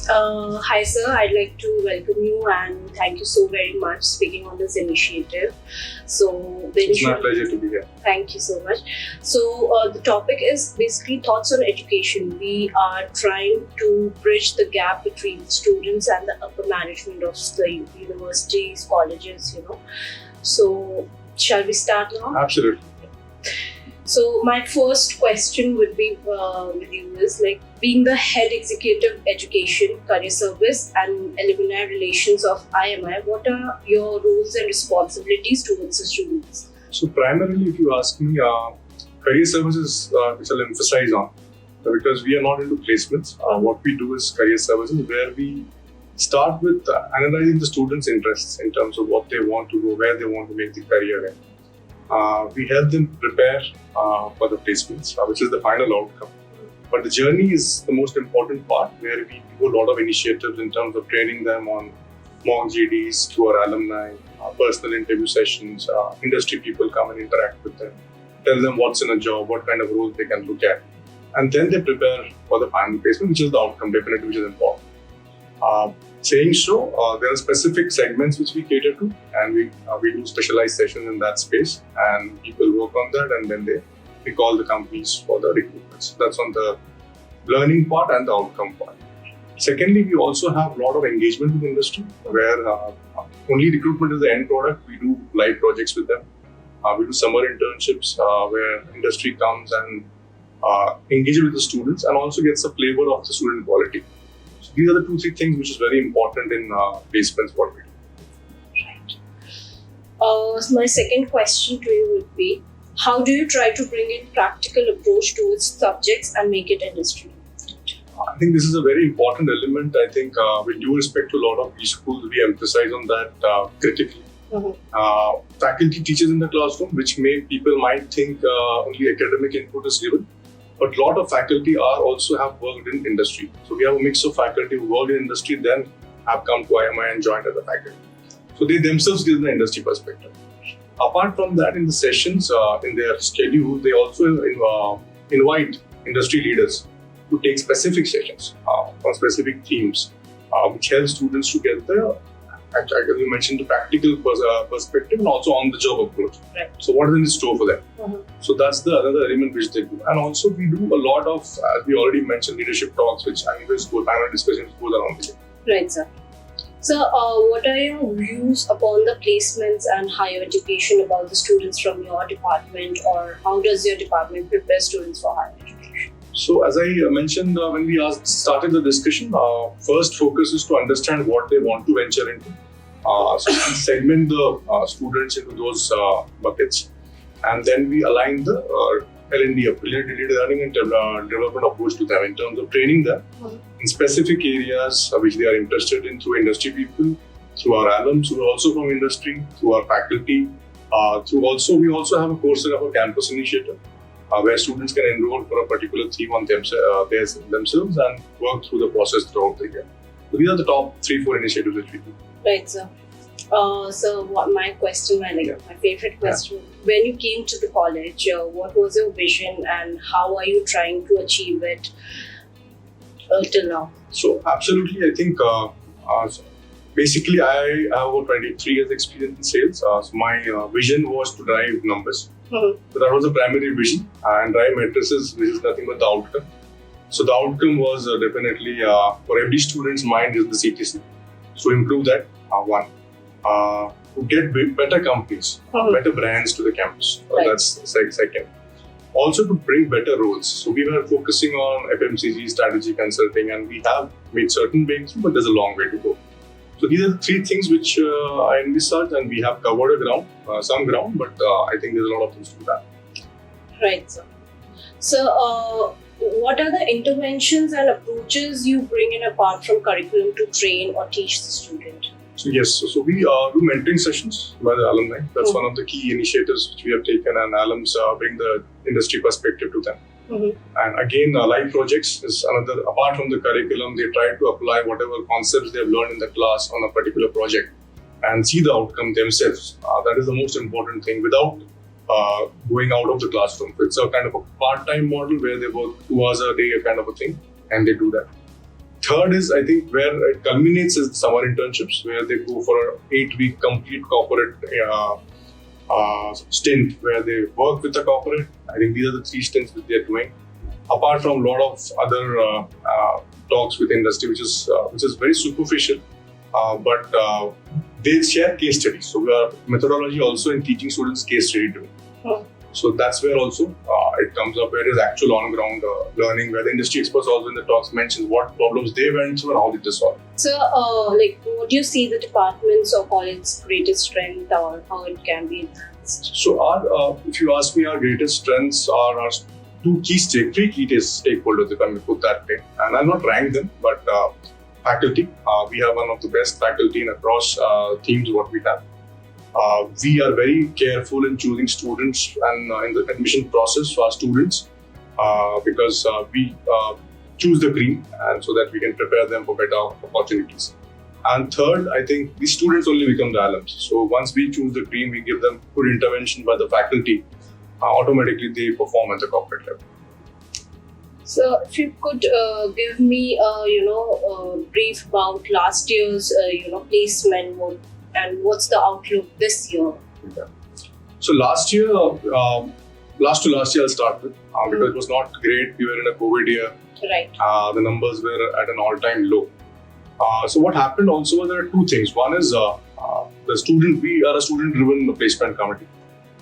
Hi, sir. I'd like to welcome you and thank you so very much speaking on this initiative. So, It's my pleasure to be here. thank you so much. So, the topic is basically thoughts on education. We are trying to bridge the gap between students and the upper management of the universities, colleges. So, shall we start now? Absolutely. So my first question would be with you is like being the head executive education, career service and alumni relations of IMI, what are your roles and responsibilities towards the students? So primarily, if you ask me, career services, which I'll emphasize on, because we are not into placements. What we do is career services, where we start with analyzing the students' interests in terms of what they want to go, where they want to make the career in. We help them prepare for the placements, which is the final outcome. But the journey is the most important part, where we do a lot of initiatives in terms of training them on mock GDs, through our alumni, personal interview sessions, industry people come and interact with them, tell them what's in a job, what kind of roles they can look at. And then they prepare for the final placement, which is the outcome, definitely, which is important. Saying so, there are specific segments which we cater to, and we do specialized sessions in that space, and people work on that, and then they call the companies for the recruitments. That's on the learning part and the outcome part. Secondly, we also have a lot of engagement with industry, where only recruitment is the end product. We do live projects with them. We do summer internships where industry comes and engages with the students and also gets a flavor of the student quality. These are the 2-3 things which is very important in placements, what we do. Right. So my second question to you would be, how do you try to bring in practical approach towards subjects and make it industry? I think this is a very important element. I think with due respect to a lot of schools, we emphasize on that critically. Faculty teachers in the classroom, which people might think only academic input is given. But a lot of faculty also have worked in industry. So we have a mix of faculty who worked in industry, then have come to IMI and joined as a faculty. So they themselves give the industry perspective. Apart from that, in the sessions, in their schedule, they also invite industry leaders to take specific sessions on specific themes, which help students to get the, as you mentioned, the practical perspective and also on-the-job approach. Right. So what is in store for them? So that's the another element which they do. And also we do a lot of, as we already mentioned, leadership talks, which anyways panel discussions goes around the day. Right, sir. So what are your views upon the placements and higher education about the students from your department, or how does your department prepare students for higher education? So as I mentioned when we started the discussion, first focus is to understand what they want to venture into. So we segment the students into those buckets, and then we align the L&D, learning and development approach to them in terms of training them in specific areas which they are interested in through industry people, through our alums who are also from industry, through our faculty. We also have a course of a campus initiative where students can enroll for a particular theme on themselves and work through the process throughout the year. So these are the top 3-4 initiatives which we do. Right, sir. So what my favorite question, when you came to the college, what was your vision and how are you trying to achieve it till now? So absolutely, I think basically I have over 23 years experience in sales. So my vision was to drive numbers. So that was the primary vision, and drive matrices, which is nothing but the outcome. So the outcome was definitely for every student's mind is the CTC. So improve that, one. To get better companies, better brands to the campus. Right. That's the second. Also to bring better roles. So we were focusing on FMCG, strategy consulting, and we have made certain breakthroughs, but there's a long way to go. So these are the 3 things which I envisaged, and we have covered some ground, but I think there's a lot of things to do that. Right, sir. So what are the interventions and approaches you bring in apart from curriculum to train or teach the student? So yes, so we do mentoring sessions by the alumni. That's one of the key initiatives which we have taken, and alums bring the industry perspective to them. And again, live projects is another, apart from the curriculum, they try to apply whatever concepts they have learned in the class on a particular project and see the outcome themselves. That is the most important thing without going out of the classroom. It's a kind of a part-time model where they work 2 hours a day, kind of a thing, and they do that. Third is, I think, where it culminates is summer internships, where they go for an 8-week complete corporate stint where they work with the corporate. I think these are the 3 stints that they're doing. Apart from a lot of other talks with industry, which is very superficial, but they share case studies. So we are methodology also in teaching students case study doing. So that's where also it comes up, where is actual on-ground learning, where the industry experts also in the talks mention what problems they went through and how did they solve. So, what do you see the department's or college's greatest strength, or how it can be enhanced? So, if you ask me, our greatest strengths are our three key stakeholders, if I may put that way. And I'll not rank them, but faculty. We have one of the best faculty in across themes what we have. We are very careful in choosing students and in the admission process for our students because we choose the cream, and so that we can prepare them for better opportunities. And third, I think the students only become the alums. So once we choose the cream, we give them good intervention by the faculty. Automatically, they perform at the corporate level. So, if you could give me, a brief about last year's, placement, and what's the outlook this year? Yeah. So last year, last to last year, I'll start with because it was not great. We were in a COVID year. Right. The numbers were at an all-time low. So what happened also, there are 2 things. One is we are a student-driven placement committee.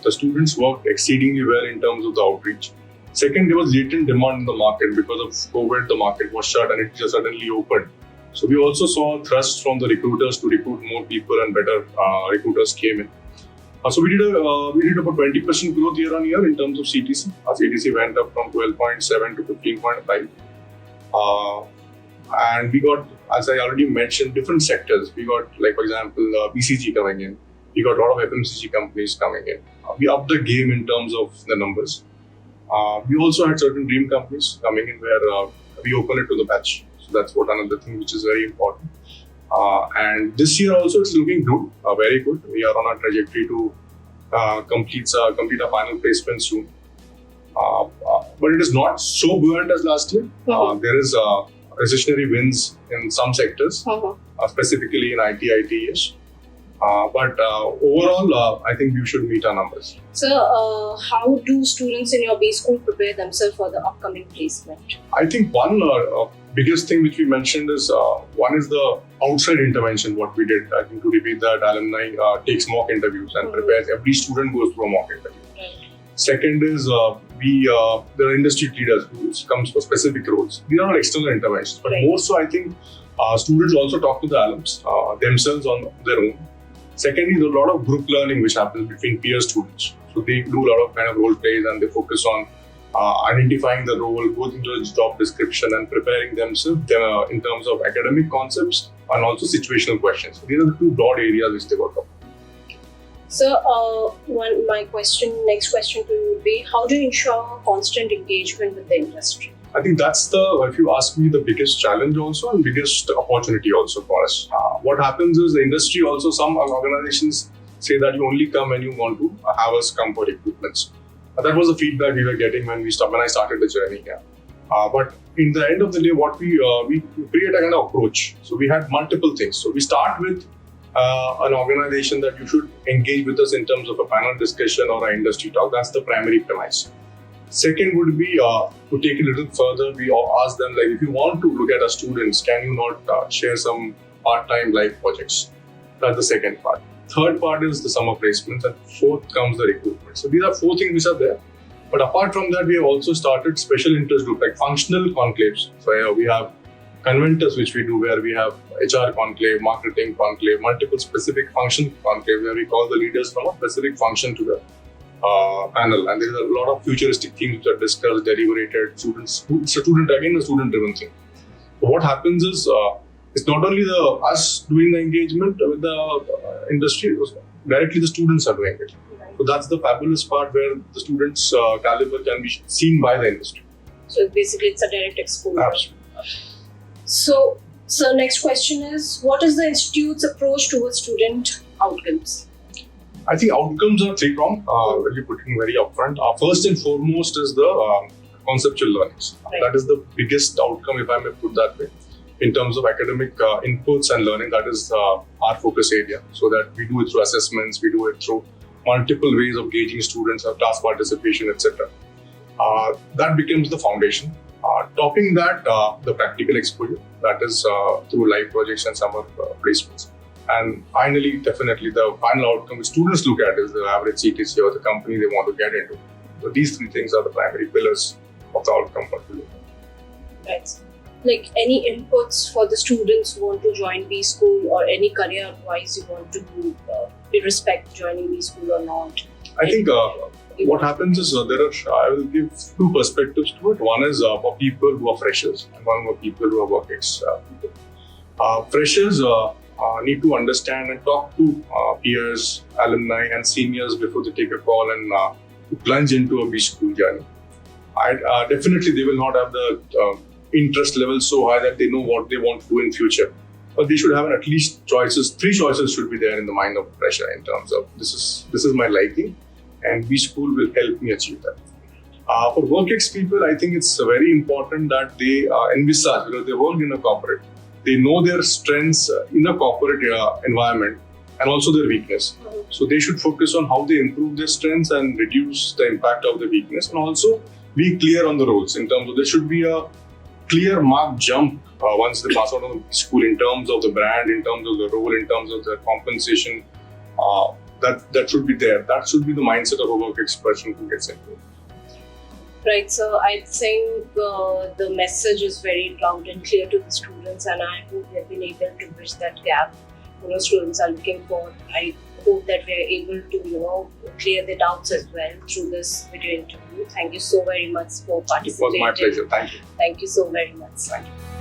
The students worked exceedingly well in terms of the outreach. Second, there was latent demand in the market because of COVID. The market was shut and it just suddenly opened. So we also saw a thrust from the recruiters to recruit more people, and better recruiters came in. So we did about 20% growth year on year in terms of CTC. Our CTC went up from 12.7 to 15.5. And we got, as I already mentioned, different sectors. We got, like, for example, BCG coming in. We got a lot of FMCG companies coming in. We upped the game in terms of the numbers. We also had certain dream companies coming in where we opened it to the batch. So that's what another thing which is very important. And this year also it's looking good, very good. We are on a trajectory to complete our final placement soon. But it is not so buoyant as last year. There is recessionary winds in some sectors, specifically in IT, ITES. But overall, I think we should meet our numbers. So, how do students in your B school prepare themselves for the upcoming placement? I think one biggest thing which we mentioned is one is the outside intervention. What we did, I think, to repeat that, alumni takes mock interviews and prepares. Every student goes through a mock interview. Second is there are industry leaders who comes for specific roles. These are all external interventions, but more so, I think students also talk to the alums themselves on their own. Secondly, there's a lot of group learning which happens between peer students. So they do a lot of kind of role plays, and they focus on identifying the role, going into the job description, and preparing themselves in terms of academic concepts and also situational questions. So these are the 2 broad areas which they work on. So, next question to you would be, how do you ensure constant engagement with the industry? I think that's if you ask me, the biggest challenge also and biggest opportunity also for us. What happens is the industry also, some organizations say that you only come when you want to have us come for recruitments. That was the feedback we were getting when I started the journey here. But in the end of the day, what we create a kind of approach. So we had multiple things. So we start with an organization that you should engage with us in terms of a panel discussion or an industry talk. That's the primary premise. Second would be to take it a little further. We ask them, like, if you want to look at our students, can you not share some part-time life projects? That's the second part. Third part is the summer placements, and fourth comes the recruitment. So these are 4 things which are there. But apart from that, we have also started special interest group, like functional conclaves. So we have conventors which we do, where we have HR conclave, marketing conclave, multiple specific function conclave, where we call the leaders from a specific function to the panel. And there is a lot of futuristic themes which are discussed, deliberated. It's a student-driven thing. So what happens is, it's not only us doing the engagement with the industry, directly the students are doing it. So that's the fabulous part, where the students' caliber can be seen by the industry. So basically, it's a direct exposure. Absolutely. So next question is, what is the institute's approach towards student outcomes? I think outcomes are 3-pronged, really putting very upfront. First and foremost is the conceptual learnings. Right. That is the biggest outcome, if I may put that way. in terms of academic inputs and learning. That is our focus area. So that we do it through assessments, we do it through multiple ways of gauging students, class participation, etc. That becomes the foundation. Topping that, the practical exposure, that is through live projects and summer placements. And finally, definitely, the final outcome which students look at is the average CTC or the company they want to get into. So these three things are the primary pillars of the outcome for the Right. Like any inputs for the students who want to join B school, or any career advice you want to do, irrespective joining B school or not? I think what happens is I will give two perspectives to it. One is for people who are freshers, and one for people who are work ex people. Freshers need to understand and talk to peers, alumni, and seniors before they take a call and plunge into a B school journey. Definitely, they will not have the interest level so high that they know what they want to do in future. But they should have at least choices. 3 choices should be there in the mind of a fresher in terms of this is my liking, and B school will help me achieve that. For work ex people, I think it's very important that they envisage, because they work in a corporate. They know their strengths in a corporate environment and also their weakness. So they should focus on how they improve their strengths and reduce the impact of the weakness, and also be clear on the roles in terms of there should be a clear marked jump once they pass out of the school in terms of the brand, in terms of the role, in terms of the compensation. That should be there. That should be the mindset of a work ex person who gets into it. Right, so I think the message is very loud and clear to the students, and I hope we have been able to bridge that gap. Students are looking for. I hope that we are able to, clear the doubts as well through this video interview. Thank you so very much for participating. It was my pleasure. Thank you. Thank you so very much. Thank you.